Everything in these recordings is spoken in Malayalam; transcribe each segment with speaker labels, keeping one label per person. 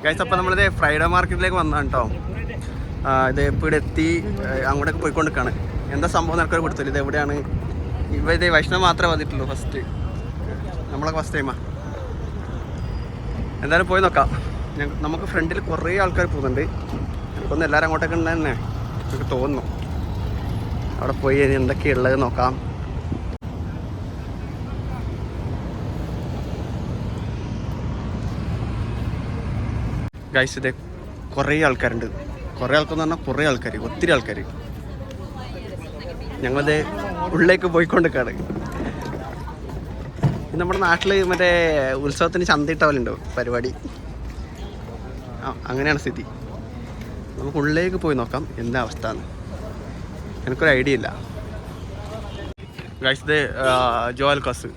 Speaker 1: ഗൈസ് അപ്പോൾ നമ്മളിത് ഫ്രൈഡേ മാർക്കറ്റിലേക്ക് വന്നതാണ് കേട്ടോ. ഇത് ഇപ്പോൾ ഇവിടെ എത്തി അങ്ങോട്ടേക്ക് പോയിക്കൊണ്ടിരിക്കുകയാണ്. എന്താ സംഭവം നിനക്കൊരു കൊടുത്തില്ല. ഇത് എവിടെയാണ്? ഇത് വൈഷ്ണവ് മാത്രമേ വന്നിട്ടുള്ളൂ ഫസ്റ്റ്. നമ്മളൊക്കെ ഫസ്റ്റ് ടൈമാണ്. എന്തായാലും പോയി നോക്കാം. നമുക്ക് ഫ്രണ്ടിൽ കുറേ ആൾക്കാർ പോകുന്നുണ്ട്. എനിക്കൊന്ന് എല്ലാവരും അങ്ങോട്ടൊക്കെ ഉണ്ട് തന്നെ എനിക്ക് തോന്നുന്നു. അവിടെ പോയി എന്തൊക്കെയുള്ളത് നോക്കാം. ഗൈസ് ഇത് കുറേ ആൾക്കാരുണ്ട്. കുറേ ആൾക്കാരെന്ന് പറഞ്ഞാൽ കുറേ ആൾക്കാർ, ഒത്തിരി ആൾക്കാർ. ഞങ്ങളിത് ഉള്ളിലേക്ക് പോയിക്കൊണ്ടിരിക്കുകയാണ്. നമ്മുടെ നാട്ടിൽ മറ്റേ ഉത്സവത്തിന് ചന്തയിട്ട പോലെ ഉണ്ടോ പരിപാടി, അങ്ങനെയാണ് സ്ഥിതി. നമുക്ക് ഉള്ളിലേക്ക് പോയി നോക്കാം എന്താ അവസ്ഥ എന്ന്. എനിക്കൊരു ഐഡിയ ഇല്ല. ഗൈസ് ഇത് ജോയൽക്കാസ്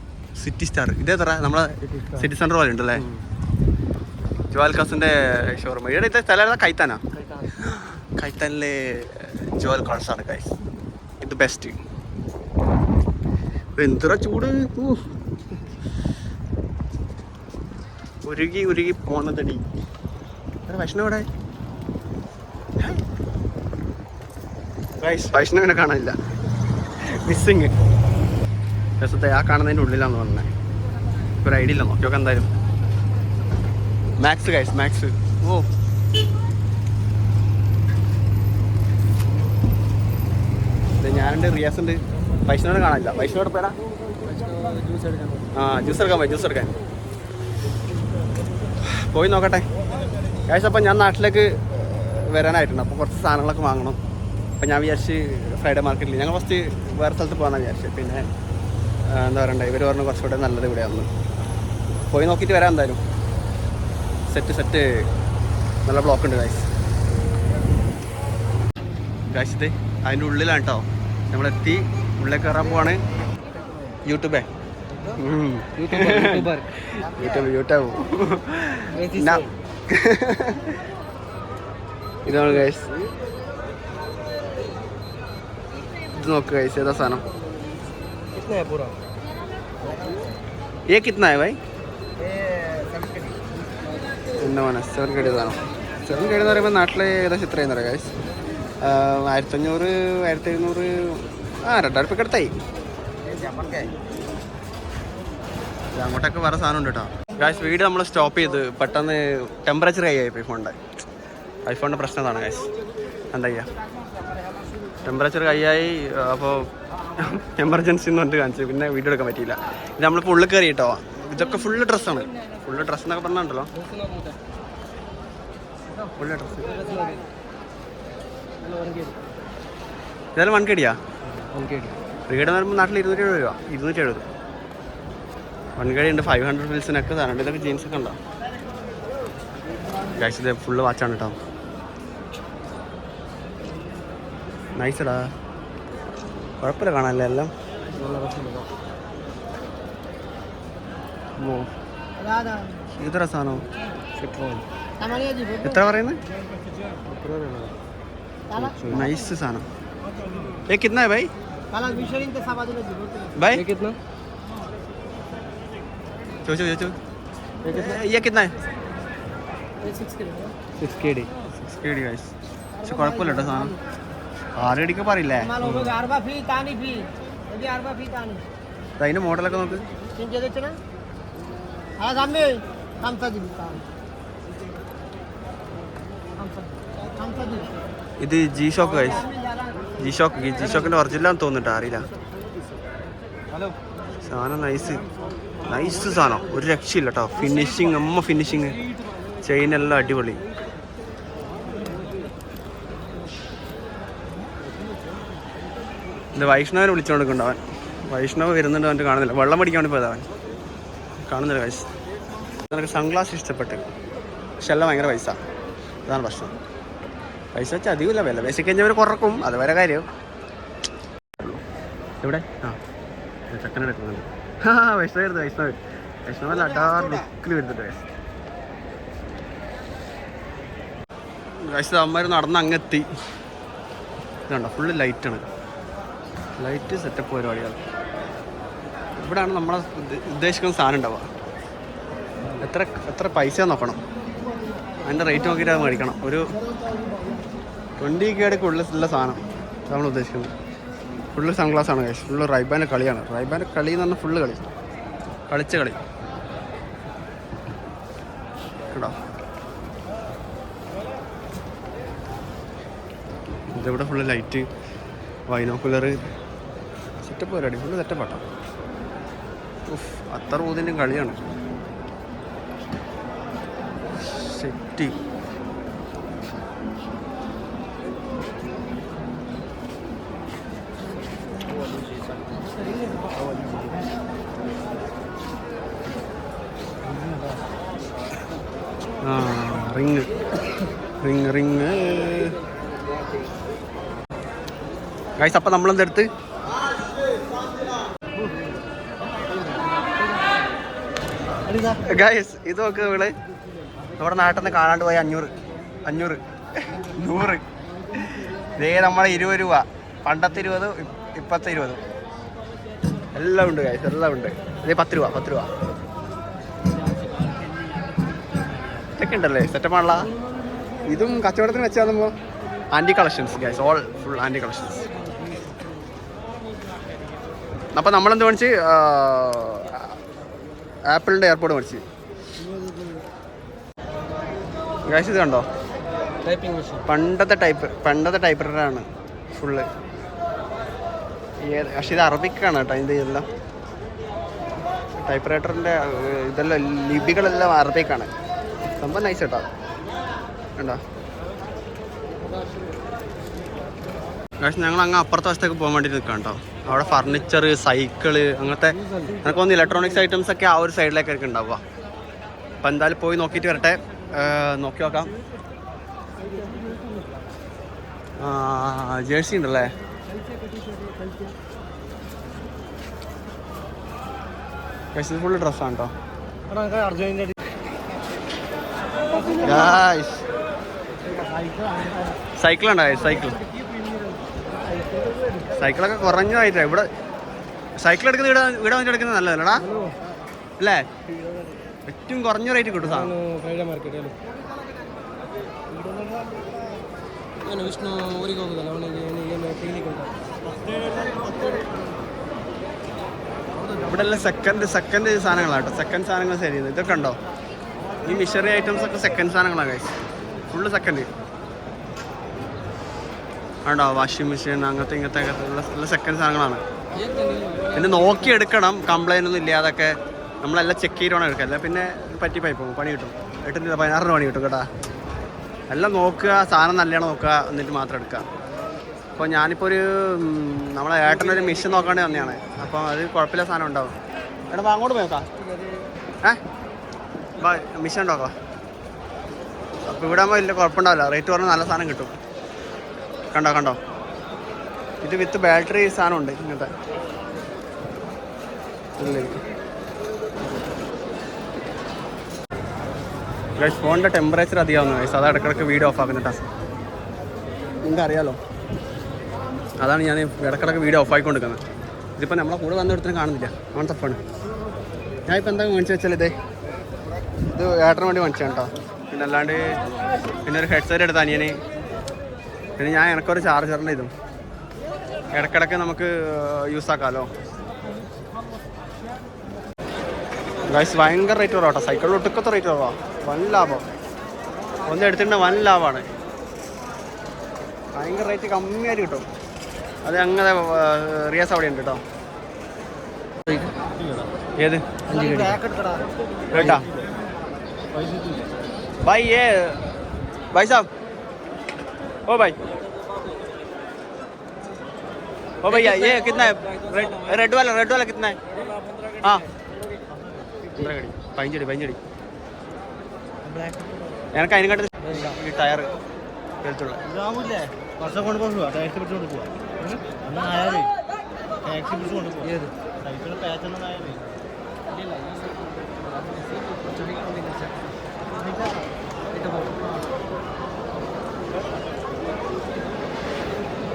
Speaker 1: സിറ്റി സ്റ്റാർ. ഇതേ തറ നമ്മളെ സിറ്റി സെൻറ്റർ പോലെ ഉണ്ടല്ലേ ജോയൽക്കാസിൻ്റെ ഷോറൂം. ഇവിടെ ഇത്തെ സ്ഥലം കൈത്താനാ. കൈത്താനിലെ ജോയൽക്കാസാണ് ഗൈസ്. ഇത് ബെസ്റ്റ്. എന്തൊരു ചൂട്, ഉരുകി ഉരുകി പോണതടി. വൈഷ്ണവിടെ വൈഷ്ണവിനെ കാണാനില്ല, മിസ്സിങ്. രസത്തെ ആ കാണുന്നതിൻ്റെ ഉള്ളിലാന്ന് പറഞ്ഞത്. ഒരു ഐഡിയ ഇല്ല, നോക്കിയൊക്കെ എന്തായാലും. Max guys, max. ഓ ഞാനുണ്ട്, റിയാസ് ഉണ്ട്. വൈഷ്ണവിനെ കാണാനില്ല. വൈഷ്ണവിടെ പേരാ ജ്യൂസ് എടുക്കാൻ പോയി. ജ്യൂസ് എടുക്കാൻ പോയി നോക്കട്ടെ ഗൈസ്. അപ്പം ഞാൻ നാട്ടിലേക്ക് വരാനായിട്ടുണ്ട്. അപ്പോൾ കുറച്ച് സാധനങ്ങളൊക്കെ വാങ്ങണം. അപ്പം ഞാൻ വിചാരിച്ച് ഫ്രൈഡേ മാർക്കറ്റിൽ ഞങ്ങൾ ഫസ്റ്റ് വേറെ സ്ഥലത്ത് പോകാമെന്നാണ് വിചാരിച്ചത്. പിന്നെ എന്താ പറയണ്ടേ, ഇവർ പറഞ്ഞു കുറച്ചുകൂടെ നല്ലത് ഇവിടെയാണെന്ന്. പോയി നോക്കിയിട്ട് വരാം എന്തായാലും. സെറ്റ് നല്ല ബ്ലോക്ക് ഉണ്ട് ഗൈസ്. ഗൈസ് ഇത് അതിൻ്റെ ഉള്ളിലാണ് കേട്ടോ. നമ്മളെത്തി ഉള്ളിലേക്ക് കയറാൻ പോവാണ്. യൂട്യൂബ് ഇതാണ് ഗൈസ്. ഇത് നോക്ക് ഗൈസ്, ഏതാ സാധനം? ये कितना है भाई? എൻ്റെ മോനെ 7 കടി സാധനം. 7 കടി എന്ന് പറയുമ്പോൾ നാട്ടിൽ ഏകദേശം ഇത്രയെന്ന് പറയാം ഗൈസ്. 1500 1700 2000 അടുത്തായി. അങ്ങോട്ടൊക്കെ വേറെ സാധനം ഉണ്ട് കേട്ടോ ഗൈസ്. വീട് നമ്മൾ സ്റ്റോപ്പ് ചെയ്ത് പെട്ടെന്ന് ടെമ്പറേച്ചർ ഹൈ ആയിപ്പോയി ഫോണിൻ്റെ. ഐഫോണിൻ്റെ പ്രശ്നം അതാണ് ഗൈസ്. എന്താ ചെയ്യുക, ടെമ്പറേച്ചർ ഹൈ ആയി. അപ്പോൾ എമർജൻസി എന്ന് പറഞ്ഞിട്ട് കാണിച്ചു. പിന്നെ വീഡിയോ എടുക്കാൻ പറ്റിയില്ല. ഇത് നമ്മളിപ്പോൾ ഉള്ളിൽ കയറി കേട്ടോ. ഇതൊക്കെ ഫുള്ള് ഡ്രസ്സാണ്. ഫുള്ള് ഡ്രസ്സ് എന്നൊക്കെ പറഞ്ഞിട്ടുണ്ടല്ലോ, ഫുള്ള് ഡ്രസ്സ്. ഇതായാലും 1 കടിയാ. റീഡ് എന്ന് പറയുമ്പോൾ നാട്ടിൽ 270 രൂപ, 270. 1 കടി ഉണ്ട്. 500 ഫിൽസിനൊക്കെ സാധനമുണ്ട്. ഇതൊക്കെ ജീൻസൊക്കെ ഉണ്ടോ ഗൈസ്? ഇത് ഫുള്ള് വാച്ചാണ് കേട്ടോ. നൈസടാ, കുഴപ്പമില്ല കാണാനല്ലേ എല്ലാം. ഇത്ര സാധനം എത്ര പറയുന്നത്? നൈസ് സാധനം. ये कितना है भाई? भाई ചോദിച്ചോ. ये कितना है? 6 KD guys. പക്ഷെ കുഴപ്പമില്ല കേട്ടോ സാധനം. 6 കടിക്ക് പറയില്ലേ? അതിൻ്റെ മോഡലൊക്കെ നോക്ക്. ഇത് ജി ഷോക്ക് ഗൈസ്. ജി ഷോക്കിൻ്റെ ഒറിജിനലാന്ന് തോന്നുന്നുട്ടോ, അറിയില്ല. സാധനം നൈസ് സാധനം, ഒരു രക്ഷയില്ല കേട്ടോ. ഫിനിഷിങ് ചെയിനെല്ലാം അടിപൊളി. ഇത് വൈഷ്ണവിനെ വിളിച്ചുകൊണ്ടിരിക്കുന്നുണ്ട് അവൻ. വൈഷ്ണവ് വരുന്നുണ്ട്, അവൻ്റെ കാണുന്നില്ല. വെള്ളം പഠിക്കാൻ വേണ്ടി പോയത് അവൻ, കാണുന്നില്ല ഗൈസ്. എനിക്ക് സൺഗ്ലാസ് ഇഷ്ടപ്പെട്ട്, പക്ഷെ എല്ലാം ഭയങ്കര പൈസ. അതാണ് പ്രശ്നം. പൈസ വെച്ചാൽ അധികമില്ല, വില ബേസിക് കഴിഞ്ഞവർ കുറക്കും, അത് വേറെ കാര്യം. എവിടെ ചക്കന എടുക്കുന്നുണ്ട്. വൈഷ്ണവ് നല്ല അടാർ ലുക്കിൽ വരുന്നുണ്ട് ഗൈസ്. അമ്മമാർ നടന്ന് അങ്ങെത്തി. ഇതുണ്ടോ, ഫുള്ള് ലൈറ്റാണ്. ലൈറ്റ് സെറ്റപ്പ് പരിപാടികൾ. ഇവിടെയാണ് നമ്മളെ ഉദ്ദേശിക്കുന്ന സാധനം ഉണ്ടാവുക. എത്ര പൈസ നോക്കണം. അതിൻ്റെ റേറ്റ് നോക്കിയിട്ട് അത് മേടിക്കണം. ഒരു 20K ഉള്ള സാധനം നമ്മൾ ഉദ്ദേശിക്കുന്നത്. ഫുള്ള് സൺഗ്ലാസ് ആണ് ഗൈസ്. ഫുള്ള് റൈബാൻ്റെ കളിയാണ്. റൈബാൻ്റെ കളി എന്ന് പറഞ്ഞാൽ ഫുള്ള് കളിച്ച കളി കേട്ടോ. ഇതിവിടെ ഫുള്ള് ലൈറ്റ്, ബൈനോക്കുലർ സെറ്റപ്പ് പരിപാടി, ഫുള്ള് സെറ്റപ്പാട്ടോ. അത്ര ഊതിൻ്റെയും കളിയാണ്. Set ring ring ring guys. അപ്പം നമ്മളെന്തെടുത്ത് ഗൈസ് ഇത് നോക്ക്. ഇവിടെ നമ്മുടെ നാട്ടിൽ നിന്ന് കാണാണ്ട് പോയ 500 100 ഇതേ നമ്മളെ 20 രൂപ. പണ്ടത്തെ 20, ഇപ്പത്തെ 20 എല്ലാം ഉണ്ട് ഗൈസ്, എല്ലാം ഉണ്ട്. ഇതേ 10 രൂപ ഇതൊക്കെ ഉണ്ടല്ലേ, സെറ്റപ്പാണല്ല. ഇതും കച്ചവടത്തിന് വെച്ചാൽ aunty collections guys, all full aunty collections. അപ്പം നമ്മളെന്ത് മേടിച്ച് ആപ്പിളിൻ്റെ എയർപോർട്ട് മേടിച്ച് ഗൈസ്. ഇത് കണ്ടോ, പണ്ടത്തെ ടൈപ്പ് റൈറ്ററാണ് ഫുള്ള്. പക്ഷെ ഇത് അറബിക്കാണ് കേട്ടോ. ഇതിൻ്റെ ഇതെല്ലാം ടൈപ്പ് റൈറ്ററിൻ്റെ ഇതെല്ലാം ലിപികളെല്ലാം അറബിക്കാണ്. സംഭവം നൈസ് കേട്ടോ. കണ്ടോ ഗൈസ്, ഞങ്ങൾ അങ്ങ് അപ്പുറത്തെ വശത്തേക്ക് പോകാൻ വേണ്ടി നിൽക്കാം കേട്ടോ. അവിടെ ഫർണിച്ചർ, സൈക്കിള്, അങ്ങനത്തെ എനിക്കൊന്ന് ഇലക്ട്രോണിക്സ് ഐറ്റംസ് ഒക്കെ ആ ഒരു സൈഡിലേക്കൊക്കെ ഉണ്ടാവുക. അപ്പം എന്തായാലും പോയി നോക്കിയിട്ട് വരട്ടെ, നോക്കി നോക്കാം. ജേഴ്സി ഉണ്ടല്ലേ. ഗൈസ് ഇത് ഫുള്ള് ഡ്രസ്സാണ് കേട്ടോ. സൈക്കിളുണ്ടോ ഗൈസ്? സൈക്കിളൊക്കെ കുറഞ്ഞതായിട്ടാണ് ഇവിടെ. സൈക്കിൾ എടുക്കുന്നത് ഇവിടെ വന്നിട്ട് എടുക്കുന്നത് നല്ലതല്ലടാ അല്ലേ? ഏറ്റവും കുറഞ്ഞ റേറ്റ് കിട്ടും സാധനം. ഇവിടെ എല്ലാം സെക്കൻഡ് സാധനങ്ങളാണ് കേട്ടോ. സെക്കൻഡ് സാധനങ്ങൾ സെയിൽ ചെയ്യുന്നത്. ഇതൊക്കെ ഉണ്ടോ ഈ മിഷറി ഐറ്റംസ് ഒക്കെ? സെക്കൻഡ് സാധനങ്ങളാണ് ഗൈസ്, ഫുള്ള് സെക്കൻഡ്. ആണ്ടോ വാഷിംഗ് മെഷീൻ, അങ്ങനത്തെ ഉള്ള സെക്കൻഡ് സാധനങ്ങളാണ്. പിന്നെ നോക്കി എടുക്കണം, കംപ്ലൈൻ്റ് ഒന്നും ഇല്ലാതൊക്കെ നമ്മളെല്ലാം ചെക്ക് ചെയ്തിട്ടാണ് എടുക്കുക. അല്ല പിന്നെ പറ്റിപ്പായി പോകും, പണി കിട്ടും. 16 പണി കിട്ടും കേട്ടോ. എല്ലാം നോക്കുക, സാധനം നല്ലതാണ് നോക്കുക, എന്നിട്ട് മാത്രം എടുക്കുക. അപ്പോൾ ഞാനിപ്പോൾ നമ്മളെ ഏട്ടനൊരു മെഷീൻ നോക്കാണ്ട് വന്നതാണ്. അപ്പോൾ അത് കുഴപ്പമില്ല, സാധനം ഉണ്ടാവും. എടാ അങ്ങോട്ട് പോയി നോക്കാം. മെഷീൻ നോക്കാം. അപ്പോൾ ഇവിടെ ആകുമ്പോൾ വലിയ കുഴപ്പമുണ്ടാവില്ല, റേറ്റ് പറഞ്ഞാൽ നല്ല സാധനം കിട്ടും. കണ്ടോ ഇത് വിത്ത് ബാറ്ററി സാധനം ഉണ്ട് ഇങ്ങനത്തെ. ഗൈസ് ഫോണിൻ്റെ ടെമ്പറേച്ചർ അധികമാവുന്നു ഗൈസ്, അത് ഇടക്കിടക്ക് വീഡിയോ ഓഫ് ആക്കുന്നുട്ടാ. നിങ്ങൾക്ക് അറിയാലോ, അതാണ് ഞാൻ ഇടക്കിടക്ക് വീഡിയോ ഓഫ് ആയിക്കൊണ്ടിരിക്കുന്നത്. ഇതിപ്പോൾ നമ്മളെ കൂടെ വന്നെടുത്തിനും കാണുന്നില്ല, അങ്ങനത്തെ ഫോൺ. ഞാനിപ്പോൾ എന്താ മേടിച്ച് വെച്ചാൽ ഇത് ഏട്ടന് വേണ്ടി മേടിച്ചാണ് കേട്ടോ. പിന്നെ അല്ലാണ്ട് പിന്നെ ഒരു ഹെഡ്സെറ്റ് എടുത്ത അനിയന്. പിന്നെ ഞാൻ എനിക്കൊരു ചാർജറിൻ്റെ ഇതും ഇടക്കിടക്ക് നമുക്ക് യൂസ് ആക്കാമല്ലോ. ഗൈസ് ഭയങ്കര റേറ്റ് കുറവാ കേട്ടോ. സൈക്കിളിൽ ഒട്ടുക്കത്തെ റേറ്റ് കുറവാ, വൻ ലാഭം. ഒന്ന് എടുത്തിട്ടുണ്ട് വൻ ലാഭമാണ്. ഭയങ്കര റേറ്റ് കമ്മിയായിട്ട് കിട്ടും. അത് അങ്ങനെ റിയാസ് അവിടെ ഉണ്ട് കേട്ടോ. ഏത് കേട്ടാ भाई? ये भाई साहब, ओ भाई, ओ भैया ये कितना है? रेड वाला कितना है? हाँ 15 എനിക്ക് അതിനെക്കാട്ട് ഈ ടയർ എടുത്തുള്ള വർഷം കൊണ്ട് പോകാ ടാക്സി പിടിച്ചുകൊണ്ട് പോവാ. ടാക്സി പിടിച്ചുകൊണ്ട് പോകും. സൈക്കിൾ പാച്ചൊന്നും ആയാലേ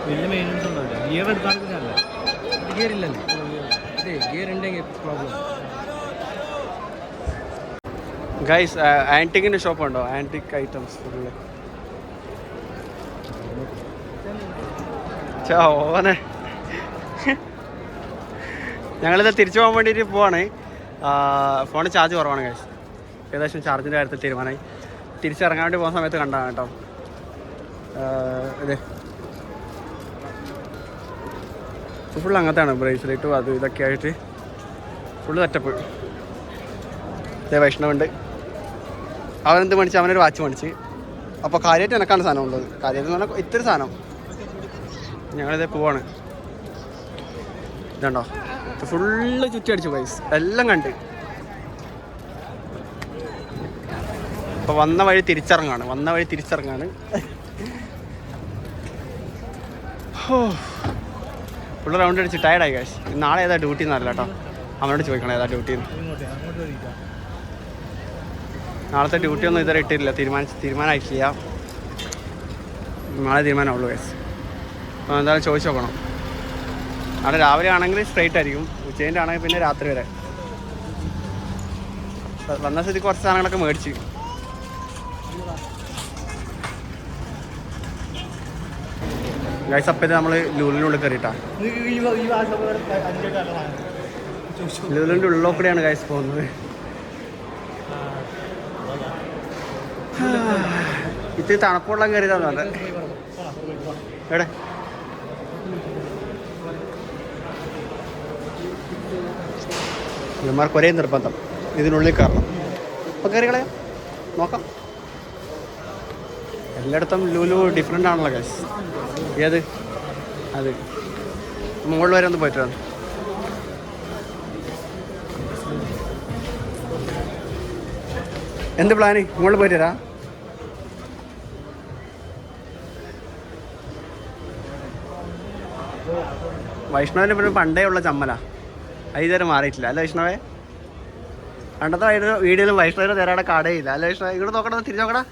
Speaker 1: വലിയ മെയിൻ്റനൻസ് ഉണ്ടാവില്ല. ഗിയർ എടുക്കാറില്ല, ഗിയർ ഇല്ലല്ലോ. അതെ ഗിയർ ഉണ്ടെങ്കിൽ പ്രോബ്ലം. ഗൈസ് ആൻറ്റിക്കിൻ്റെ ഷോപ്പുണ്ടോ? Antique items full. ഓനെ ഞങ്ങളിത് തിരിച്ചു പോകാൻ വേണ്ടിയിട്ട് പോവാണ്. ഫോണിൽ ചാർജ് കുറവാണ് ഗൈസ്. ഏകദേശം ചാർജിൻ്റെ കാര്യത്തിൽ തീരുമാനമായി. തിരിച്ചിറങ്ങാൻ വേണ്ടി പോകുന്ന സമയത്ത് കണ്ടാണ് കേട്ടോ. ഇതേ ഫുൾ അങ്ങനത്തെയാണ് ബ്രേസ്ലെറ്റും അത് ഇതൊക്കെ ആയിട്ട് ഫുള്ള് സെറ്റപ്പ്. ഇതേ വൈഷ്ണവുണ്ട്. അവനെന്ത് മേടിച്ച്? അവനൊരു വാച്ച് മേടിച്ച്. അപ്പോൾ കാര്യമായിട്ട് എനക്കാണ് സാധനം ഉള്ളത്. കാര്യമായിട്ട് എന്ന് പറഞ്ഞാൽ ഇത്തിരി സാധനം. ഞങ്ങളിതേ പോവാണ്. ഇതുണ്ടോ ഫുള്ള് ചുറ്റി അടിച്ചു ഗൈസ്. എല്ലാം കണ്ട് ഇപ്പോൾ വന്ന വഴി തിരിച്ചിറങ്ങാണ്. ഫുള്ള് റൗണ്ട് അടിച്ച് ടയർഡായി ഗൈസ്. നാളെ ഏതാ ഡ്യൂട്ടി എന്നറിയില്ല കേട്ടോ. അവനോട് ചോദിക്കണം ഏതാ ഡ്യൂട്ടി. നാളത്തെ ഡ്യൂട്ടി ഒന്നും ഇതുവരെ ഇട്ടിട്ടില്ല. തീരുമാനമായിട്ടില്ല. നാളെ തീരുമാനമുള്ളൂ ഗൈസ്. അപ്പോൾ എന്തായാലും ചോദിച്ചു നോക്കണം. നാളെ രാവിലെ ആണെങ്കിൽ സ്ട്രൈറ്റ് ആയിരിക്കും. ഉച്ചേൻ്റെ ആണെങ്കിൽ പിന്നെ രാത്രി വരെ. വന്ന സ്ഥിതി കുറച്ച് സാധനങ്ങളൊക്കെ മേടിച്ച്. ഗൈസ് അപ്പത്തെ നമ്മൾ ലൂലിനുള്ളിൽ കയറിയിട്ടാണ്. ലൂലിൻ്റെ ഉള്ളിലോ കൂടെയാണ് ഗൈസ് പോകുന്നത്. ഇത്തിരി തണുപ്പുള്ള കയറിയതാണ് അത്. എവിടെ ഇവന്മാർക്ക് ഒരേ നിർബന്ധം ഇതിനുള്ളിൽ കയറണം. അപ്പോൾ കയറി കളയാം, നോക്കാം. എല്ലായിടത്തും ലുലു ഡിഫറെൻ്റ് ആണല്ലോ ഗൈസ്. ഏത് അത് മുകളിൽ വരെ ഒന്ന് പോയിട്ട് വന്നു. എന്ത് പ്ലാന്? മുകളിൽ പോയിട്ട് വരാം. വൈഷ്ണവിൻ്റെ പിന്നെ പണ്ടേ ഉള്ള ചമ്മല ഇതുവരെ മാറിയിട്ടില്ല അല്ലേ വൈഷ്ണവേ? പണ്ടത്തെ വീഡിയോയിലും വൈഷ്ണവിൻ്റെ നേരെ കടയില്ല അല്ലേ വൈഷ്ണവ? ഇങ്ങോട്ട് നോക്കടാ, തിരിഞ്ഞു നോക്കടാ.